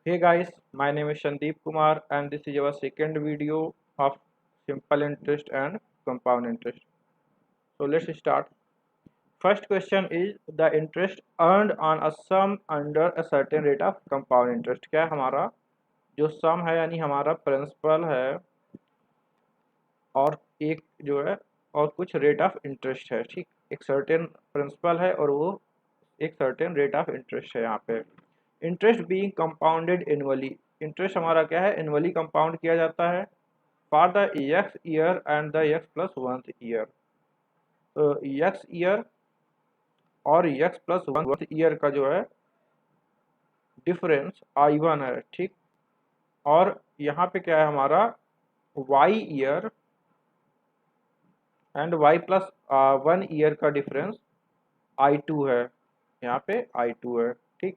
Hey guys, my name is Sandeep Kumar and this is our second video of simple interest and compound interest. So let's start. First question is the interest earned on a sum under a certain rate of compound interest. क्या है हमारा जो sum है यानी हमारा principal है और एक जो है और कुछ रेट ऑफ इंटरेस्ट है। ठीक, एक सर्टेन प्रिंसिपल है और वो एक सर्टेन रेट ऑफ इंटरेस्ट है। यहाँ पे interest being compounded annually, interest हमारा क्या है एनुअली कंपाउंड किया जाता है for the x year and the x plus one year. तो एक्स ईयर और एक्स प्लस वन ईयर का जो है डिफरेंस I1 है। ठीक, और यहाँ पे क्या है हमारा Y year and Y plus one year का डिफरेंस I2 है। यहाँ पे I2 है। ठीक,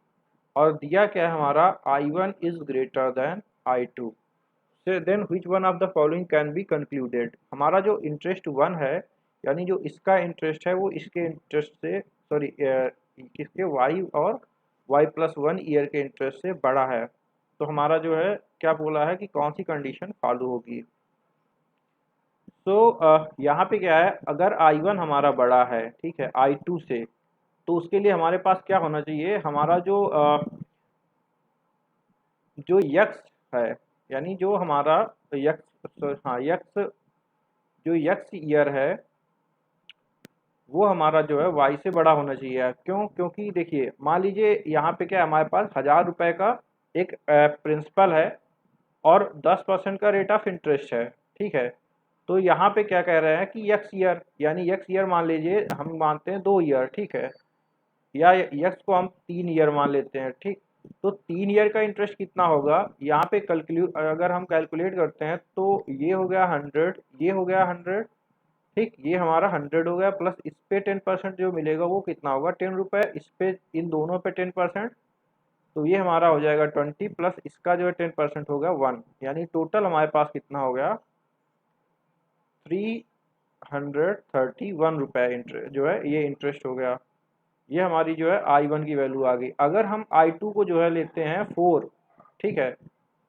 और दिया क्या है हमारा I1 is greater than I2 से then which one of the following can be concluded. हमारा जो इंटरेस्ट वन है यानी जो इसका इंटरेस्ट है वो इसके इंटरेस्ट से सॉरी किसके वाई और वाई प्लस वन ईयर के इंटरेस्ट से बड़ा है। तो हमारा जो है क्या बोला है कि कौन सी कंडीशन फॉलो होगी। तो यहाँ पे क्या है अगर I1 हमारा बड़ा है ठीक है I2 से, तो उसके लिए हमारे पास क्या होना चाहिए हमारा जो यक्स है यानी जो हमारा यक्स हाँ यक्स जो यक्स ईयर है वो हमारा जो है वाई से बड़ा होना चाहिए। क्यों? क्योंकि देखिए मान लीजिए यहाँ पे क्या है हमारे पास 1000 रुपये का एक प्रिंसिपल है और 10% का रेट ऑफ इंटरेस्ट है। ठीक है, तो यहाँ पे क्या कह रहे हैं कि यक्स ईयर यानी यक्स ईयर मान लीजिए हम मानते हैं 2 ईयर। ठीक है, या यक्स को हम 3 ईयर मान लेते हैं। ठीक, तो 3 ईयर का इंटरेस्ट कितना होगा यहाँ पे कैलकुलेट अगर हम कैलकुलेट करते हैं तो ये हो गया 100, ये हो गया 100। ठीक, ये हमारा 100 हो गया प्लस इस पे 10% जो मिलेगा वो कितना होगा 10 रुपये, इस पे इन दोनों पे 10%, तो ये हमारा हो जाएगा 20 प्लस इसका जो है 10% हो गया 1, यानी टोटल हमारे पास कितना हो गया 331 रुपये इंटरेस्ट जो है ये इंटरेस्ट हो गया। ये हमारी जो है I1 की वैल्यू आ गई। अगर हम I2 को जो है लेते हैं 4, ठीक है,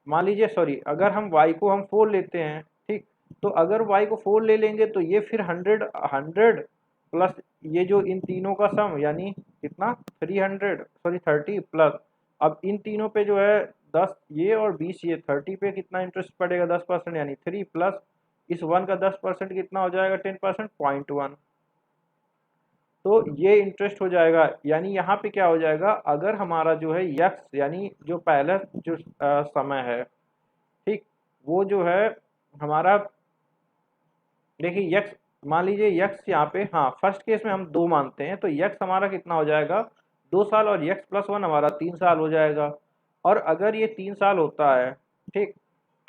मान लीजिए सॉरी अगर हम Y को हम 4 लेते हैं। ठीक, तो अगर Y को 4 ले लेंगे तो ये फिर 100 प्लस ये जो इन तीनों का सम यानी कितना 30 प्लस अब इन तीनों पे जो है 10 ये और 20 ये 30 पे कितना इंटरेस्ट पड़ेगा 10% यानी 3 प्लस इस 1 का 10% कितना हो जाएगा 10% 0.1, तो ये इंटरेस्ट हो जाएगा। यानी यहाँ पे क्या हो जाएगा अगर हमारा जो है यक्स यानी जो पहला जो समय है ठीक वो जो है हमारा देखिए यक्स मान लीजिए यक्स यहाँ पे हाँ फर्स्ट केस में हम 2 मानते हैं तो यक्स हमारा कितना हो जाएगा 2 साल और यक्स प्लस वन हमारा 3 साल हो जाएगा। और अगर ये 3 साल होता है ठीक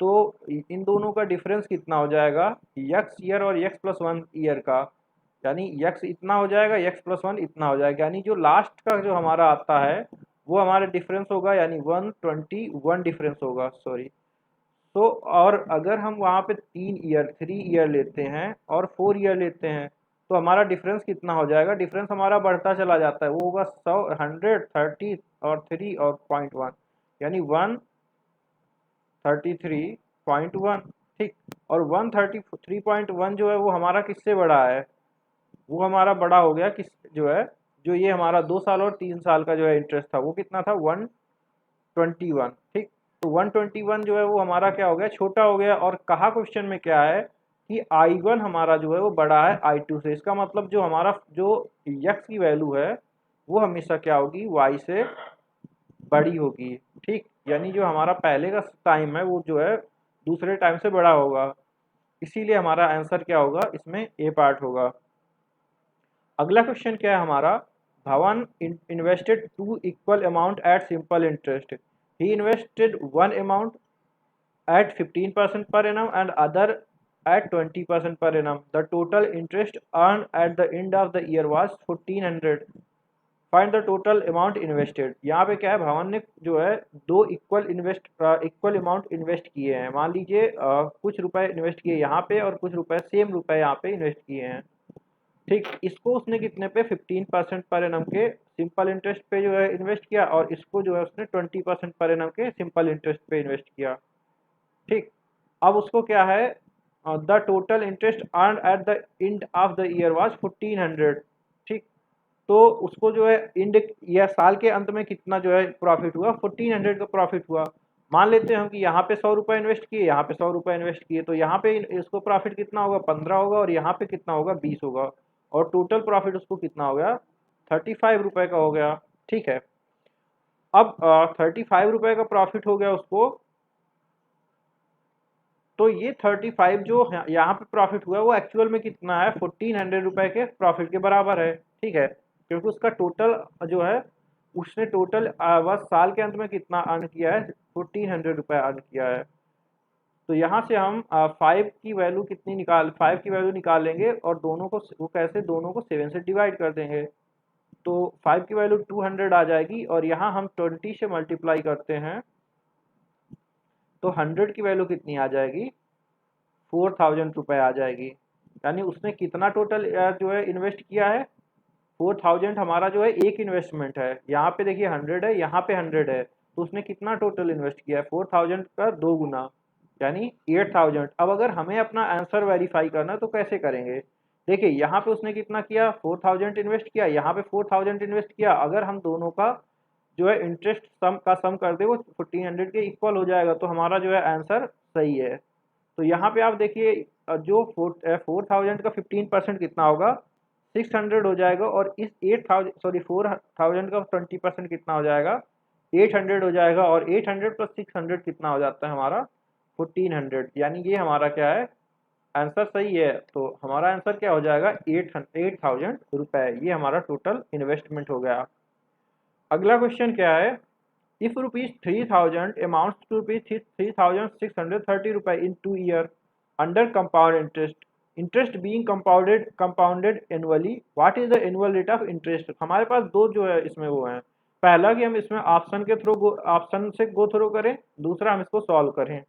तो इन दोनों का डिफरेंस कितना हो जाएगा यक्स ईयर और यक्स प्लस वन ईयर का, यानी यक्स इतना हो जाएगा यक्स प्लस वन इतना हो जाएगा, यानी जो लास्ट का जो हमारा आता है वो हमारा डिफरेंस होगा यानी 121 डिफरेंस होगा सॉरी। तो और अगर हम वहाँ पे 3 ईयर लेते हैं और 4 ईयर लेते हैं तो हमारा डिफरेंस कितना हो जाएगा, डिफरेंस हमारा बढ़ता चला जाता है वो होगा 130 और 3 और 0.1 यानी 133.1। ठीक, और 133.1 जो है वो हमारा किससे बड़ा है, वो हमारा बड़ा हो गया किस जो है जो ये हमारा 2 साल और 3 साल का जो है इंटरेस्ट था वो कितना था 121। ठीक, तो 121 जो है वो हमारा क्या हो गया छोटा हो गया। और कहा क्वेश्चन में क्या है कि I1 हमारा जो है वो बड़ा है I2 से, इसका मतलब जो हमारा जो यक्स की वैल्यू है वो हमेशा क्या होगी Y से बड़ी होगी। ठीक, यानी जो हमारा पहले का टाइम है वो जो है दूसरे टाइम से बड़ा होगा, इसीलिए हमारा आंसर क्या होगा इसमें ए पार्ट होगा। अगला क्वेश्चन क्या है हमारा, Bhavan invested 2 equal amount at simple interest, he invested 1 amount at 15% per annum and other at 20% per annum. The total interest earned at the end of the year was 1400. Find the total amount invested. यहाँ पे क्या है भवन ने जो है 2 equal amount invest किए हैं। मान लीजिए कुछ रुपए इन्वेस्ट किए यहाँ पे और कुछ रुपए सेम रुपए यहाँ पे इन्वेस्ट किए हैं। ठीक, इसको उसने कितने पे 15% पर एनम के सिंपल इंटरेस्ट पे जो है इन्वेस्ट किया, और इसको जो है उसने 20% पर एनम के सिंपल इंटरेस्ट पे इन्वेस्ट किया। ठीक, अब उसको क्या है, the total interest earn at the end of the year was 1400। ठीक, तो उसको जो है इंड या साल के अंत में कितना जो है प्रॉफिट हुआ, 1400 का प्रॉफिट हुआ। मान लेते हैं हम कि यहाँ पे 100 रुपये इन्वेस्ट किए, यहाँ पे 100 रुपये इन्वेस्ट किए, तो यहाँ पे इसको प्रॉफिट कितना होगा, 15 होगा, और यहाँ पे कितना होगा, 20 होगा, और टोटल प्रॉफिट उसको कितना हो गया, 35 रुपये का हो गया। ठीक है, अब 35 रुपये का प्रॉफिट हो गया उसको, तो ये 35 जो यहाँ पे प्रॉफिट हुआ है वो एक्चुअल में कितना है, 1400 रुपये के प्रॉफिट के बराबर है। ठीक है, क्योंकि उसका टोटल जो है, उसने टोटल बस साल के अंत में कितना अर्न किया है, 1400 रुपये अर्न किया है। तो यहाँ से हम 5 की वैल्यू कितनी निकाल 5 की वैल्यू निकालेंगे, और दोनों को वो कैसे, दोनों को 7 से डिवाइड कर देंगे, तो 5 की वैल्यू 200 आ जाएगी, और यहाँ हम 20 से मल्टीप्लाई करते हैं तो 100 की वैल्यू कितनी आ जाएगी, 4000 रुपये आ जाएगी। यानी उसने कितना टोटल जो है इन्वेस्ट किया है, 4000 हमारा जो है एक इन्वेस्टमेंट है, यहाँ पे देखिए 100 है, यहाँ पे 100 है, तो उसने कितना टोटल इन्वेस्ट किया है, 4000 का 2 गुना, यानी 8000। अब अगर हमें अपना आंसर वेरीफाई करना है तो कैसे करेंगे, देखिए यहाँ पे उसने कितना किया, 4000 इन्वेस्ट किया, यहाँ पे 4000 इन्वेस्ट किया, अगर हम दोनों का जो है इंटरेस्ट सम कर दे वो 1400 के इक्वल हो जाएगा, तो हमारा जो है आंसर सही है। तो यहाँ पे आप देखिए जो 4000 का 15% कितना होगा, 600 हो जाएगा, और इस 4000 का 20% कितना हो जाएगा, 800 हो जाएगा, और 800 प्लस 600 कितना हो जाता है हमारा, 1400। यानी ये हमारा क्या है, आंसर सही है। तो हमारा आंसर क्या हो जाएगा, 8000 रुपये, ये हमारा टोटल इन्वेस्टमेंट हो गया। अगला क्वेश्चन क्या है, if ₹3000 amounts to ₹3630 in 2 years under compound interest being compounded annually, what is the annual rate of interest? हमारे पास दो जो है इसमें वो हैं, पहला कि हम इसमें ऑप्शन के थ्रू ऑप्शन से गो थ्रू करें, दूसरा हम इसको सॉल्व करें।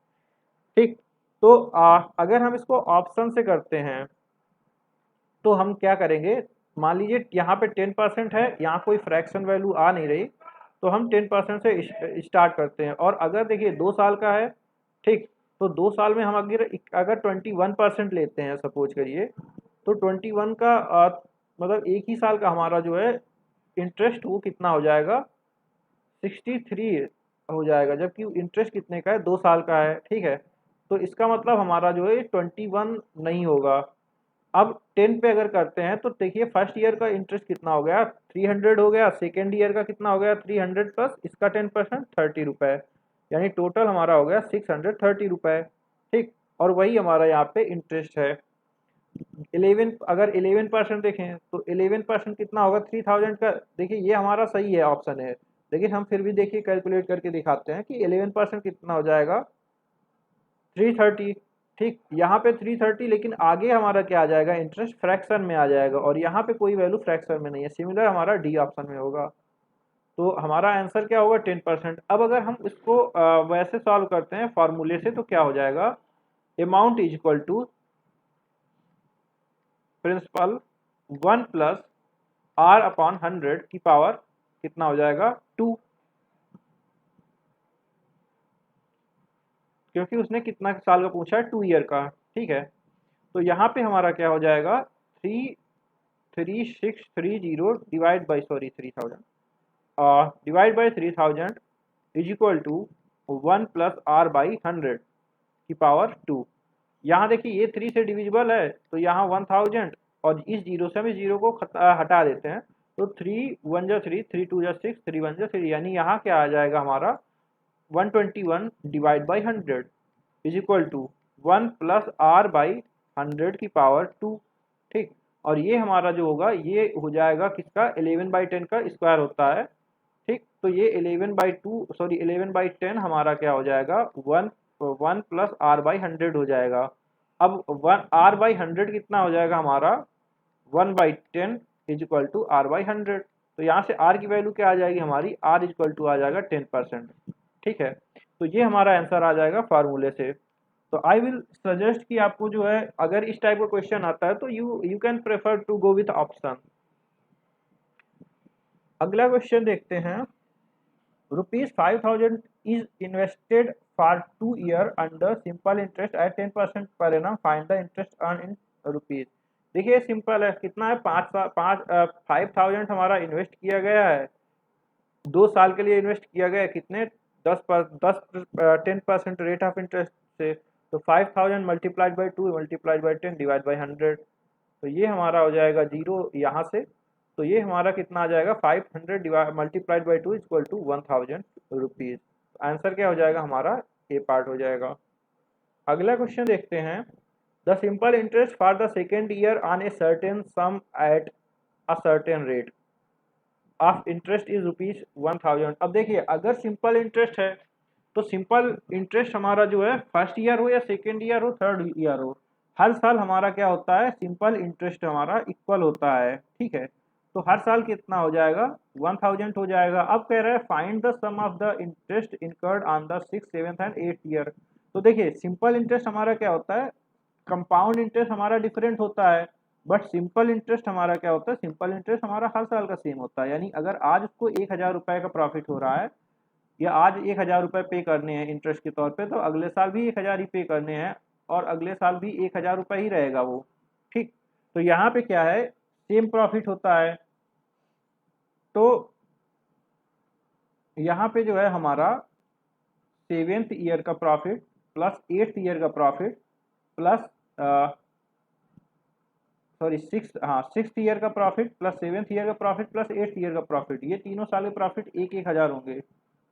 ठीक, तो अगर हम इसको ऑप्शन से करते हैं तो हम क्या करेंगे, मान लीजिए यहाँ पे 10% है, यहाँ कोई फ्रैक्शन वैल्यू आ नहीं रही, तो हम 10% से स्टार्ट करते हैं, और अगर देखिए 2 साल का है, ठीक, तो 2 साल में हम अगर 21% लेते हैं सपोज करिए, तो 21 का मतलब एक ही साल का हमारा जो है इंटरेस्ट वो कितना हो जाएगा, 63 हो जाएगा, जबकि इंटरेस्ट कितने का है, 2 साल का है। ठीक है, तो इसका मतलब हमारा जो है 21 नहीं होगा। अब 10 पे अगर करते हैं तो देखिए फर्स्ट ईयर का इंटरेस्ट कितना हो गया, 300 हो गया, सेकेंड ईयर का कितना हो गया, 300 प्लस इसका 10% 30 रुपये, यानी टोटल हमारा हो गया 630 रुपये। ठीक, और वही हमारा यहाँ पे इंटरेस्ट है। 11% देखें तो 11% कितना होगा, 3000 का, देखिए ये हमारा सही है ऑप्शन है, लेकिन हम फिर भी देखिए कैलकुलेट करके दिखाते हैं कि 11% कितना हो जाएगा, 330। ठीक, यहाँ पे 330, लेकिन आगे हमारा क्या आ जाएगा, इंटरेस्ट फ्रैक्शन में आ जाएगा, और यहाँ पे कोई वैल्यू फ्रैक्शन में नहीं है, सिमिलर हमारा डी ऑप्शन में होगा। तो हमारा आंसर क्या होगा, 10%। अब अगर हम इसको वैसे सॉल्व करते हैं फॉर्मूले से, तो क्या हो जाएगा, amount is equal to principal 1 plus R upon 100 की पावर कितना हो जाएगा, 2, क्योंकि उसने कितना साल का पूछा है, 2 ईयर का। ठीक है, तो यहाँ पे हमारा क्या हो जाएगा, 3630 divide by 3000 divide by 3000 is equal to 1 plus R by 100 की पावर 2। यहाँ देखिए ये 3 से डिविजिबल है, तो यहाँ 1000, और इस जीरो से हम इस जीरो को हटा देते हैं, तो 3 1 जा 3, 3 2 जा 6, 3 1 जा 3, यानी यहाँ क्या आ जाएगा हमारा, 121 divide by 100 is equal to 1 plus R by 100 की पावर 2। ठीक, और ये हमारा जो होगा ये हो जाएगा किसका, 11/10 का स्क्वायर होता है। ठीक, तो ये 11/10 हमारा क्या हो जाएगा, 1 प्लस आर बाई 100 हो जाएगा। अब 1 आर बाई 100 कितना हो जाएगा हमारा, 1/10 is equal to R by 100। तो यहाँ से आर की वैल्यू क्या आ जाएगी हमारी, आर इक्वल टू आ जाएगा 10%। ठीक है, तो ये हमारा आंसर आ जाएगा फार्मूले से। तो आई विल सजेस्ट कि आपको जो है अगर इस टाइप का क्वेश्चन आता है तो you can prefer to go with option. अगला क्वेश्चन देखते हैं। ₹5,000 is invested for 2 year under simple interest at 10% per annum. Find the interest earned in rupees। देखिए सिंपल है, कितना है, 5,000 हमारा इन्वेस्ट किया गया है, 2 साल के लिए इन्वेस्ट किया गया है, कितने, 10% रेट ऑफ इंटरेस्ट से। तो 5,000 multiplied by 2 multiplied by 10 divide by 100, तो ये हमारा हो जाएगा जीरो यहाँ से। तो ये हमारा कितना आ जाएगा, 500 multiplied by 2 equal to 1,000 rupees. Answer क्या हो जाएगा हमारा, ए पार्ट हो जाएगा। अगला क्वेश्चन देखते हैं। The simple interest for the second year on a certain some at a certain rate of interest is ₹1,000। अब देखिए अगर सिंपल इंटरेस्ट है तो सिंपल इंटरेस्ट हमारा जो है फर्स्ट ईयर हो या सेकेंड ईयर हो थर्ड ईयर हो, हर साल हमारा क्या होता है, सिंपल इंटरेस्ट हमारा इक्वल होता है, ठीक है। तो हर साल कितना हो जाएगा, 1,000 हो जाएगा। अब कह रहा है find the sum of the interest incurred on the 6th, 7th and 8th year. तो देखिए सिंपल इंटरेस्ट हमारा क्या होता है, कंपाउंड इंटरेस्ट हमारा डिफरेंट होता है, बट सिंपल इंटरेस्ट हमारा क्या होता है, सिंपल इंटरेस्ट हमारा हर साल का सेम होता है। यानी अगर आज उसको 1,000 रुपये का प्रॉफिट हो रहा है या आज 1,000 रुपये पे करने हैं इंटरेस्ट के तौर पे, तो अगले साल भी 1,000 ही पे करने हैं और अगले साल भी 1,000 रुपये ही रहेगा वो, ठीक। तो यहाँ पे क्या है, सेम प्रॉफिट होता है। तो यहाँ पे जो है हमारा 7th ईयर का प्रॉफिट प्लस 8th ईयर का profit plus sorry 6th year का प्रॉफिट प्लस 7th ईयर का प्रॉफिट प्लस 8th ईयर का प्रॉफिट, ये तीनों साल के प्रॉफिट 1,000 होंगे।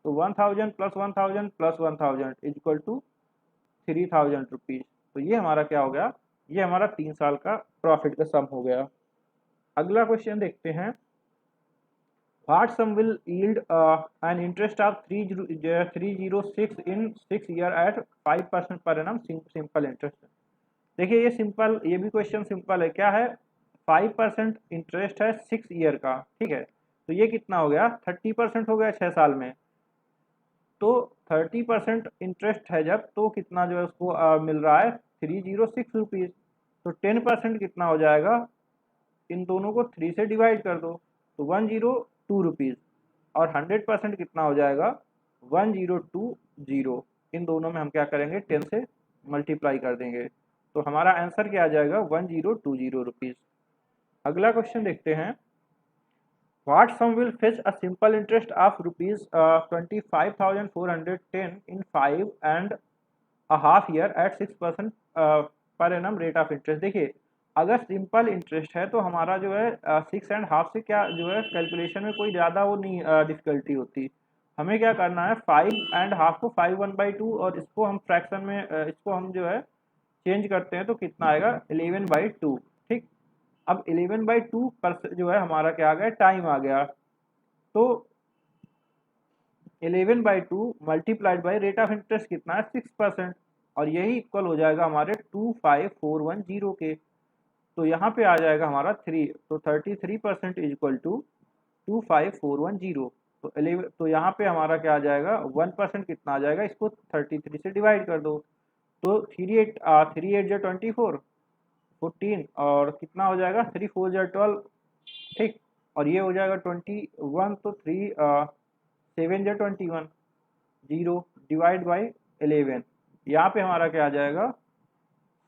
तो 1,000 plus 1,000 plus 1,000 is equal to 3,000 rupees. तो ये हमारा क्या हो गया, ये हमारा 3 साल का प्रॉफिट का सम हो गया। अगला क्वेश्चन देखते हैं। What sum will yield an interest of 306 in 6 year at 5% per annum simple interest। देखिए ये सिंपल, ये भी क्वेश्चन सिंपल है, क्या है, 5% इंटरेस्ट है 6 ईयर का, ठीक है। तो ये कितना हो गया, 30% हो गया 6 साल में। तो 30% इंटरेस्ट है जब, तो कितना जो है उसको मिल रहा है 306 रुपीज़। तो 10% कितना हो जाएगा, इन दोनों को 3 से डिवाइड कर दो तो 102 रुपीज़, और 100% कितना हो जाएगा 1020। इन दोनों में हम क्या करेंगे, 10 से मल्टीप्लाई कर देंगे, तो हमारा आंसर क्या आ जाएगा 1020 रुपीज़। अगला क्वेश्चन देखते हैं। What sum will fetch a simple interest of rupees 25,410 in 5.5 year at 6% पर एनम रेट ऑफ इंटरेस्ट। देखिए अगर सिंपल इंटरेस्ट है तो हमारा जो है 6.5 से क्या जो है कैलकुलेशन में कोई ज़्यादा वो नहीं डिफिकल्टी होती। हमें क्या करना है, 5.5 को 5/1/2 और इसको हम फ्रैक्शन में इसको हम जो है चेंज करते हैं तो कितना आएगा 11/2, ठीक। अब 11/2 पर जो है हमारा क्या आ गया, टाइम आ गया। तो 11/2 multiplied by rate of interest कितना है 6%, और यही इक्वल हो जाएगा हमारे 25,410 के। तो यहाँ पे आ जाएगा हमारा 3, तो 33% इज इक्वल टू 25,410। तो 11, तो यहाँ पे हमारा क्या आ जाएगा 1% कितना आ जाएगा, इसको 33 से डिवाइड कर दो तो 3 8 जो 24 14 और कितना हो जाएगा 3 4 जो 12, ठीक। और ये हो जाएगा 21, तो 3 7 जो 21 0 डिवाइड बाई 11। यहाँ पे हमारा क्या आ जाएगा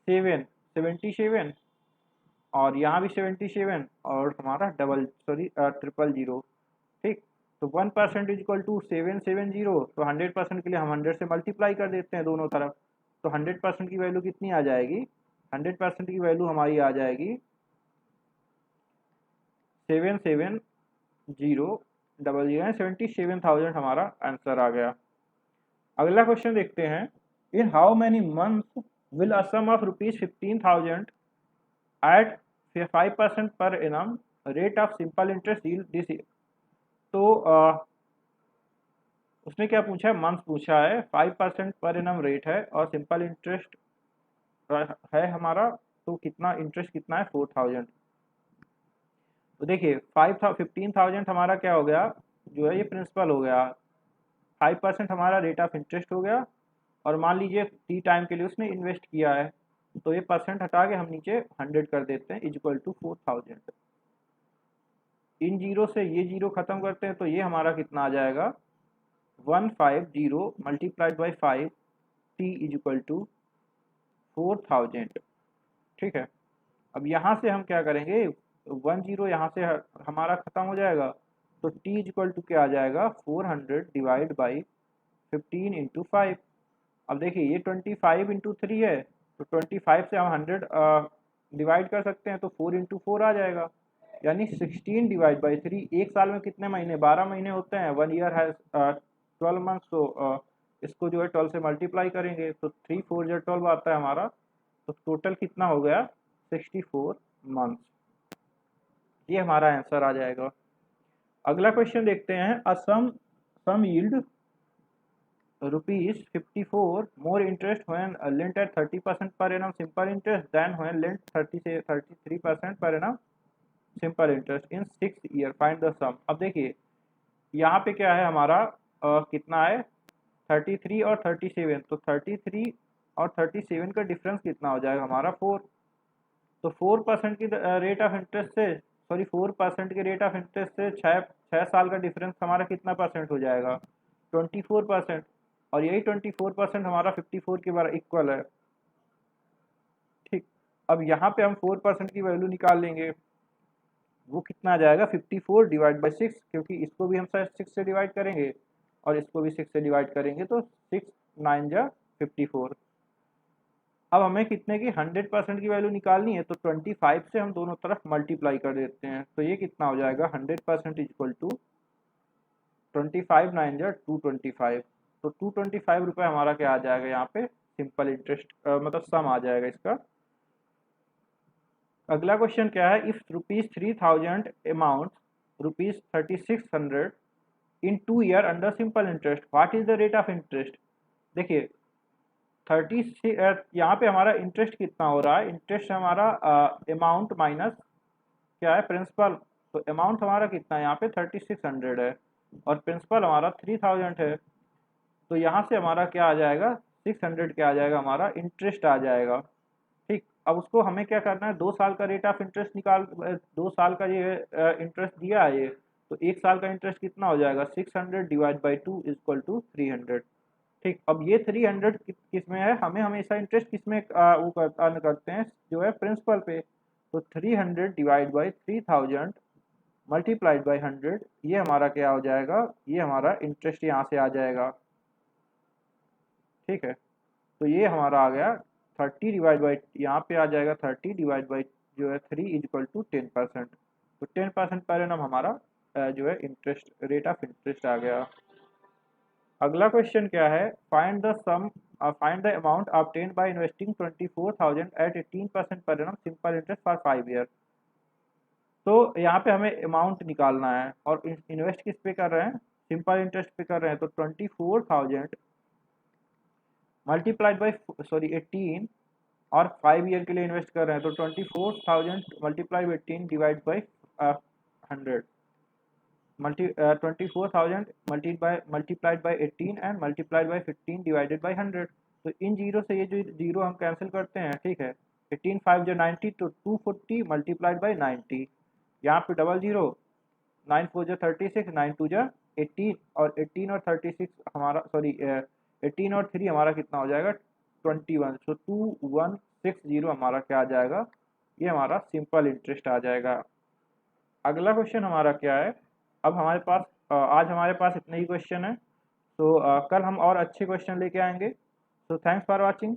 77 और यहाँ भी 77 और हमारा सॉरी 000, ठीक। तो 1% इज इक्वल टू 770। तो 100% के लिए हम 100 से मल्टीप्लाई कर देते हैं दोनों तरफ, तो 100% की वैल्यू कितनी आ जाएगी, 100% की वैल्यू हमारी आ जाएगी 77,000 हमारा आंसर आ गया। अगला क्वेश्चन देखते हैं। In how many months will a sum of ₹15,000 at 5% per annum rate of simple interest yield this. तो उसने क्या पूछा है, मंथ पूछा है, 5% पर एनम रेट है और सिंपल इंटरेस्ट है हमारा, तो कितना इंटरेस्ट कितना है 4,000। तो देखिए 15,000 हमारा क्या हो गया, जो है ये प्रिंसिपल हो गया, 5% हमारा रेट ऑफ इंटरेस्ट हो गया और मान लीजिए टी टाइम के लिए उसने इन्वेस्ट किया है, तो ये परसेंट हटा के हम नीचे 100 कर देते हैं इक्वल टू 4000। इन जीरो से ये जीरो खत्म करते हैं तो ये हमारा कितना आ जाएगा 150 multiplied by 5 T equal to 4000। ठीक है, अब यहाँ से हम क्या करेंगे 10 यहाँ से हमारा खत्म हो जाएगा, तो टी इक्वल टू क्या आ जाएगा 400 डिवाइड बाई 15 इंटू 5। अब देखिए ये 25 इंटू 3 है, तो 25 से हम 100 डिवाइड कर सकते हैं, तो 4 इंटू 4 आ जाएगा, यानी 16 डिवाइड बाई 3। एक साल में कितने महीने, 12 महीने होते हैं, 1 ईयर हैज 12 मंथ्स। तो इसको जो है 12 से मल्टीप्लाई करेंगे तो 3 4 जो 12 आता है हमारा, तो टोटल कितना हो गया 64 मंथ्स। ये हमारा आंसर आ जाएगा। अगला क्वेश्चन देखते हैं, सम yield ₹54 more interest when lent at 30% per annum simple interest than when lent 33% per annum simple interest in 6 year, find the sum। अब देखिए यहाँ पे क्या है हमारा कितना है 33 और 37, तो 33 और 37 का डिफरेंस कितना हो जाएगा हमारा 4। तो 4% की रेट ऑफ इंटरेस्ट से 4% के रेट ऑफ इंटरेस्ट से 6 साल का डिफरेंस हमारा कितना परसेंट हो जाएगा 24%, और यही 24% हमारा 54 के बार इक्वल है। ठीक, अब यहाँ पे हम 4% की वैल्यू निकाल लेंगे, वो कितना आ जाएगा 54 डिवाइड बाई 6, क्योंकि इसको भी हम 6 से डिवाइड करेंगे और इसको भी 6 से डिवाइड करेंगे, तो 6 9 जा 54। अब हमें कितने की 100% की वैल्यू निकालनी है, तो 25 से हम दोनों तरफ मल्टीप्लाई कर देते हैं, तो ये कितना हो जाएगा 100% इक्वल टू 25 9 जा 225। तो 225 रुपये हमारा क्या आ जाएगा यहाँ पे सिंपल इंटरेस्ट मतलब सम आ जाएगा इसका। अगला क्वेश्चन क्या है, if ₹3000 amount ₹3600 in 2 year under simple interest, what is the rate of interest. देखिए 30 यहाँ पे हमारा इंटरेस्ट कितना हो रहा है, इंटरेस्ट हमारा अमाउंट माइनस क्या है प्रिंसिपल, तो अमाउंट हमारा कितना है यहाँ पे 3600 है और प्रिंसिपल हमारा 3000 है, तो यहाँ से हमारा क्या आ जाएगा 600 क्या आ जाएगा हमारा इंटरेस्ट आ जाएगा। ठीक, अब उसको हमें क्या करना है 2 साल का रेट ऑफ इंटरेस्ट निकाल 2 साल का ये इंटरेस्ट दिया है ये, तो 1 साल का इंटरेस्ट कितना हो जाएगा 600 डिवाइड बाई 2 इक्वल टू 300। ठीक, अब ये 300 किस में है, हमें हमेशा इंटरेस्ट किस में वो करते हैं जो है प्रिंसिपल पे, तो 300 डिवाइड बाई 3000 मल्टीप्लाइड बाई 100, ये हमारा क्या हो जाएगा, ये हमारा इंटरेस्ट यहाँ से आ जाएगा। ठीक है, तो ये हमारा आ गया 30 डिवाइड बाई यहाँ पे आ जाएगा 30 डिवाइड बाई जो है 3 इक्वल टू 10%, तो 10% पर एनम हमारा जो है इंटरेस्ट रेट ऑफ इंटरेस्ट आ गया। अगला क्वेश्चन क्या है, find the amount obtained by investing 24,000 at 18% per annum simple interest for 5 year. तो यहाँ पे हमें अमाउंट निकालना है और इन्वेस्ट किस पे कर रहे हैं सिंपल इंटरेस्ट पे कर रहे हैं, तो 24,000 मल्टीप्लाइड बाई 18 और 5 ईयर के लिए इन्वेस्ट कर रहे हैं, तो 24,000 multiply by 18 divide by 100 24,000 multiplied by 18 and multiplied by 15 divided by 100। तो इन जीरो से ये जो जीरो हम कैंसिल करते हैं, ठीक है 18 5 जो 90, तो 240 मल्टीप्लाइड बाई 90, यहाँ पे डबल जीरो 9 4 जो 36 9 2 जो 18 और 18 और 36 हमारा 18 और 3 हमारा कितना हो जाएगा 21, सो 2160 हमारा क्या आ जाएगा, ये हमारा सिंपल इंटरेस्ट आ जाएगा। अगला क्वेश्चन हमारा क्या है, अब हमारे पास आज हमारे पास इतने ही क्वेश्चन है, तो कल हम और अच्छे क्वेश्चन लेके आएंगे। So thanks for watching.